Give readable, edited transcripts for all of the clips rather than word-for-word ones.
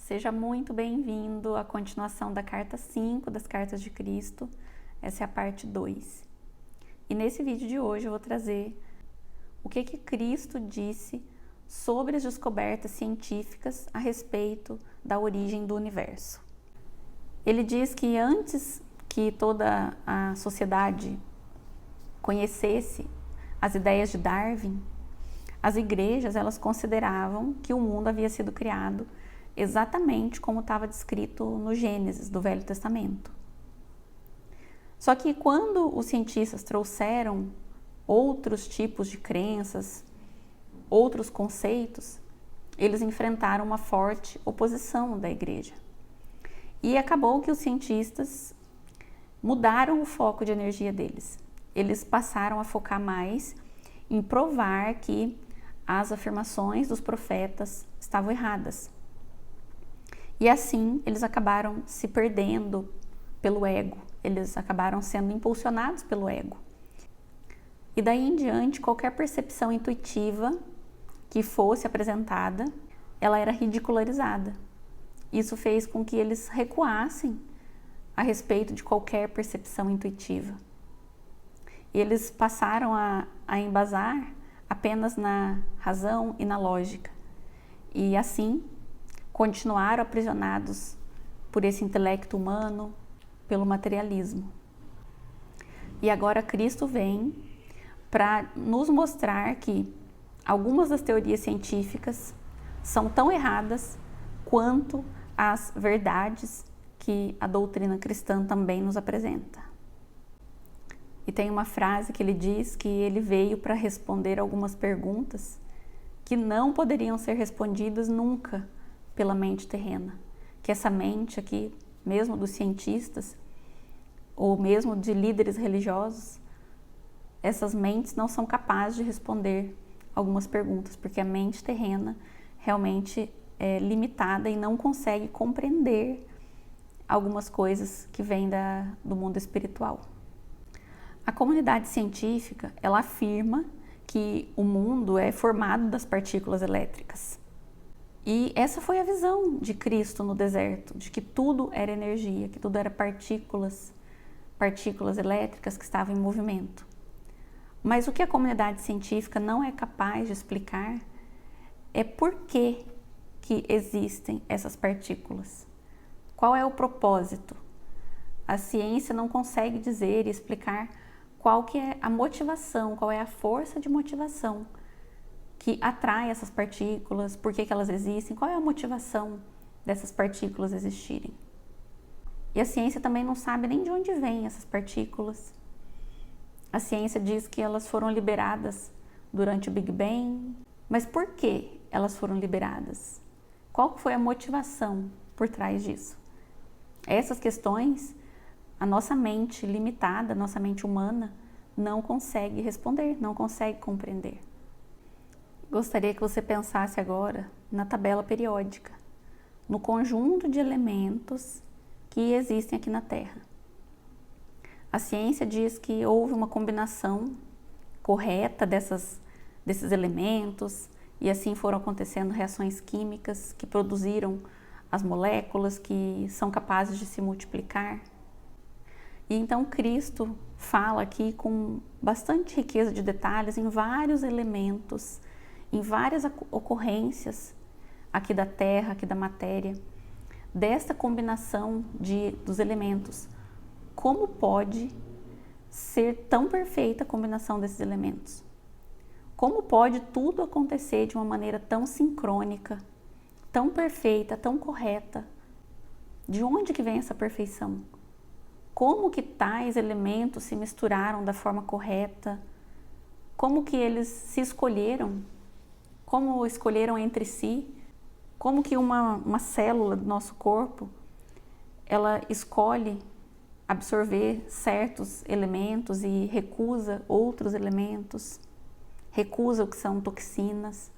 Seja muito bem-vindo à continuação da carta 5 das Cartas de Cristo. Essa é a parte 2. E nesse vídeo de hoje eu vou trazer o que Cristo disse sobre as descobertas científicas a respeito da origem do universo. Ele diz que antes que toda a sociedade conhecesse as ideias de Darwin, as igrejas elas consideravam que o mundo havia sido criado exatamente como estava descrito no Gênesis do Velho Testamento. Só que quando os cientistas trouxeram outros tipos de crenças, outros conceitos, eles enfrentaram uma forte oposição da igreja. E acabou que os cientistas mudaram o foco de energia deles. Eles passaram a focar mais em provar que as afirmações dos profetas estavam erradas. E assim, eles acabaram se perdendo pelo ego, eles acabaram sendo impulsionados pelo ego. E daí em diante, qualquer percepção intuitiva que fosse apresentada, ela era ridicularizada. Isso fez com que eles recuassem a respeito de qualquer percepção intuitiva. E eles passaram a embasar apenas na razão e na lógica. E assim, continuaram aprisionados por esse intelecto humano, pelo materialismo. E agora Cristo vem para nos mostrar que algumas das teorias científicas são tão erradas quanto as verdades que a doutrina cristã também nos apresenta. E tem uma frase que ele diz que ele veio para responder algumas perguntas que não poderiam ser respondidas nunca pela mente terrena, que essa mente aqui, mesmo dos cientistas, ou mesmo de líderes religiosos, essas mentes não são capazes de responder algumas perguntas, porque a mente terrena realmente é limitada e não consegue compreender algumas coisas que vêm do mundo espiritual. A comunidade científica, ela afirma que o mundo é formado das partículas elétricas. E essa foi a visão de Cristo no deserto, de que tudo era energia, que tudo era partículas elétricas que estavam em movimento. Mas o que a comunidade científica não é capaz de explicar é por que existem essas partículas. Qual é o propósito? A ciência não consegue dizer e explicar qual que é a motivação, qual é a força de motivação que atrai essas partículas, por que elas existem, qual é a motivação dessas partículas existirem. E a ciência também não sabe nem de onde vêm essas partículas. A ciência diz que elas foram liberadas durante o Big Bang, mas por que elas foram liberadas? Qual foi a motivação por trás disso? Essas questões, a nossa mente limitada, a nossa mente humana, não consegue responder, não consegue compreender. Gostaria que você pensasse agora na tabela periódica, no conjunto de elementos que existem aqui na Terra. A ciência diz que houve uma combinação correta desses elementos e assim foram acontecendo reações químicas que produziram as moléculas que são capazes de se multiplicar. E então Cristo fala aqui com bastante riqueza de detalhes em vários elementos, em várias ocorrências aqui da Terra, aqui da matéria, desta combinação dos elementos. Como pode ser tão perfeita a combinação desses elementos? Como pode tudo acontecer de uma maneira tão sincrônica, tão perfeita, tão correta? De onde que vem essa perfeição? Como que tais elementos se misturaram da forma correta? Como que eles se escolheram? Como escolheram entre si? Como que uma célula do nosso corpo, ela escolhe absorver certos elementos e recusa outros elementos, recusa o que são toxinas?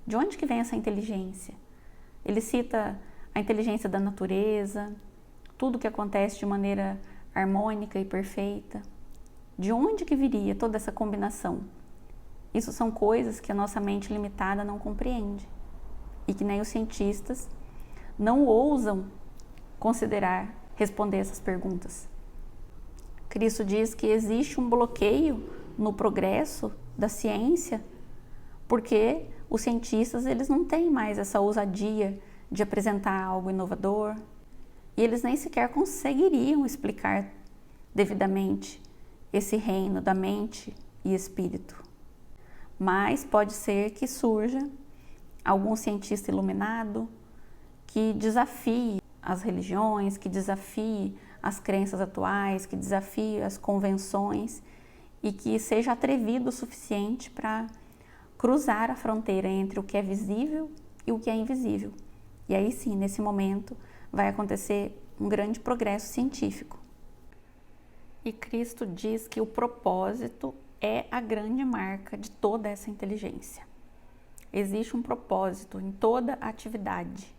De onde que vem essa inteligência? Ele cita a inteligência da natureza, tudo que acontece de maneira harmônica e perfeita. De onde que viria toda essa combinação? Isso são coisas que a nossa mente limitada não compreende e que nem os cientistas não ousam considerar responder essas perguntas. Cristo diz que existe um bloqueio no progresso da ciência porque os cientistas eles não têm mais essa ousadia de apresentar algo inovador e eles nem sequer conseguiriam explicar devidamente esse reino da mente e espírito. Mas pode ser que surja algum cientista iluminado que desafie as religiões, que desafie as crenças atuais, que desafie as convenções e que seja atrevido o suficiente para cruzar a fronteira entre o que é visível e o que é invisível. E aí sim, nesse momento, vai acontecer um grande progresso científico. E Cristo diz que o propósito é a grande marca de toda essa inteligência. Existe um propósito em toda a atividade.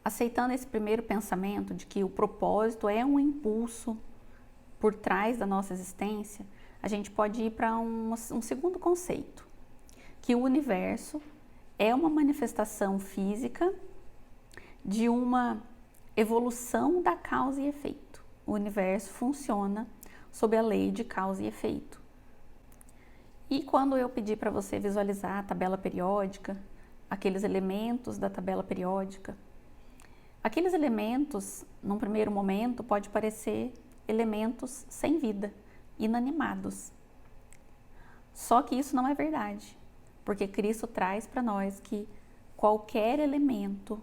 Aceitando esse primeiro pensamento de que o propósito é um impulso por trás da nossa existência, a gente pode ir para um segundo conceito, que o universo é uma manifestação física de uma evolução da causa e efeito. O universo funciona sob a lei de causa e efeito. E quando eu pedir para você visualizar a tabela periódica, aqueles elementos da tabela periódica, aqueles elementos, num primeiro momento, pode parecer elementos sem vida, inanimados. Só que isso não é verdade, porque Cristo traz para nós que qualquer elemento,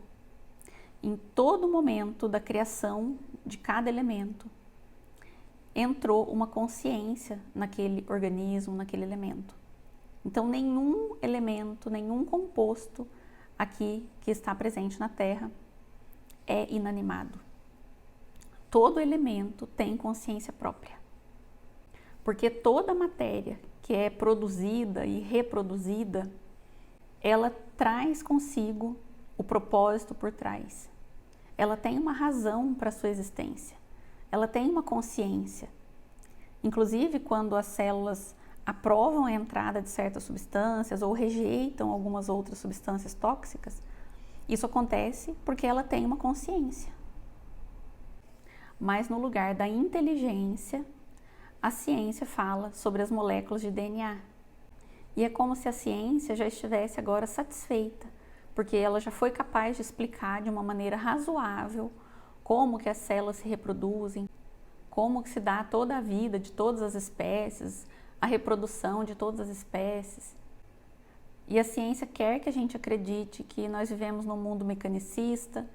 em todo momento da criação de cada elemento, entrou uma consciência naquele organismo, naquele elemento. Então, nenhum elemento, nenhum composto aqui que está presente na Terra é inanimado. Todo elemento tem consciência própria. Porque toda matéria que é produzida e reproduzida, ela traz consigo o propósito por trás. Ela tem uma razão para a sua existência. Ela tem uma consciência. Inclusive, quando as células aprovam a entrada de certas substâncias ou rejeitam algumas outras substâncias tóxicas, isso acontece porque ela tem uma consciência. Mas no lugar da inteligência, a ciência fala sobre as moléculas de DNA. E é como se a ciência já estivesse agora satisfeita, porque ela já foi capaz de explicar de uma maneira razoável como que as células se reproduzem, como que se dá toda a vida de todas as espécies, a reprodução de todas as espécies. E a ciência quer que a gente acredite que nós vivemos num mundo mecanicista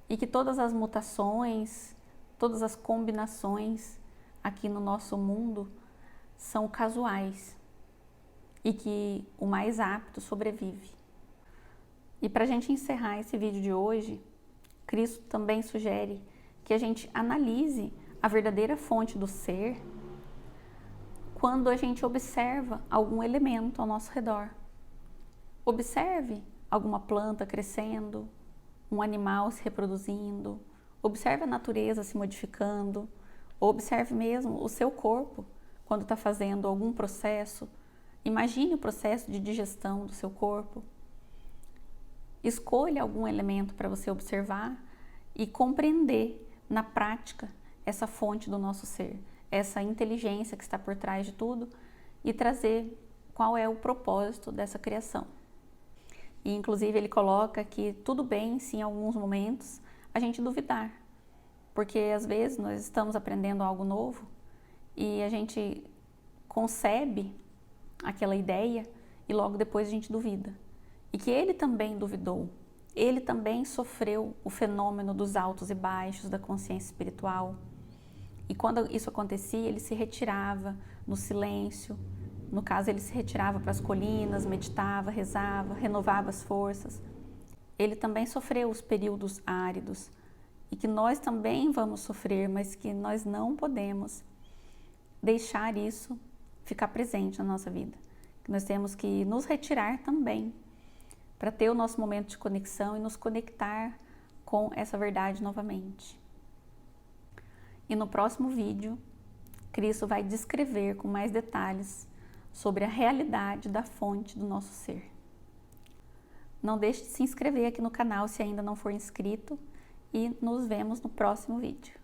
e que todas as mutações, todas as combinações aqui no nosso mundo são casuais e que o mais apto sobrevive. E para a gente encerrar esse vídeo de hoje, Cristo também sugere que a gente analise a verdadeira fonte do ser quando a gente observa algum elemento ao nosso redor. Observe alguma planta crescendo, um animal se reproduzindo, observe a natureza se modificando, observe mesmo o seu corpo quando está fazendo algum processo. Imagine o processo de digestão do seu corpo. Escolha algum elemento para você observar e compreender na prática essa fonte do nosso ser, essa inteligência que está por trás de tudo e trazer qual é o propósito dessa criação. E inclusive ele coloca que tudo bem se em alguns momentos a gente duvidar, porque às vezes nós estamos aprendendo algo novo e a gente concebe aquela ideia e logo depois a gente duvida. E que ele também duvidou, ele também sofreu o fenômeno dos altos e baixos da consciência espiritual. E quando isso acontecia, ele se retirava no silêncio. No caso, ele se retirava para as colinas, meditava, rezava, renovava as forças. Ele também sofreu os períodos áridos e que nós também vamos sofrer, mas que nós não podemos deixar isso ficar presente na nossa vida. Que nós temos que nos retirar também para ter o nosso momento de conexão e nos conectar com essa verdade novamente. E no próximo vídeo, Cristo vai descrever com mais detalhes sobre a realidade da fonte do nosso ser. Não deixe de se inscrever aqui no canal se ainda não for inscrito e nos vemos no próximo vídeo.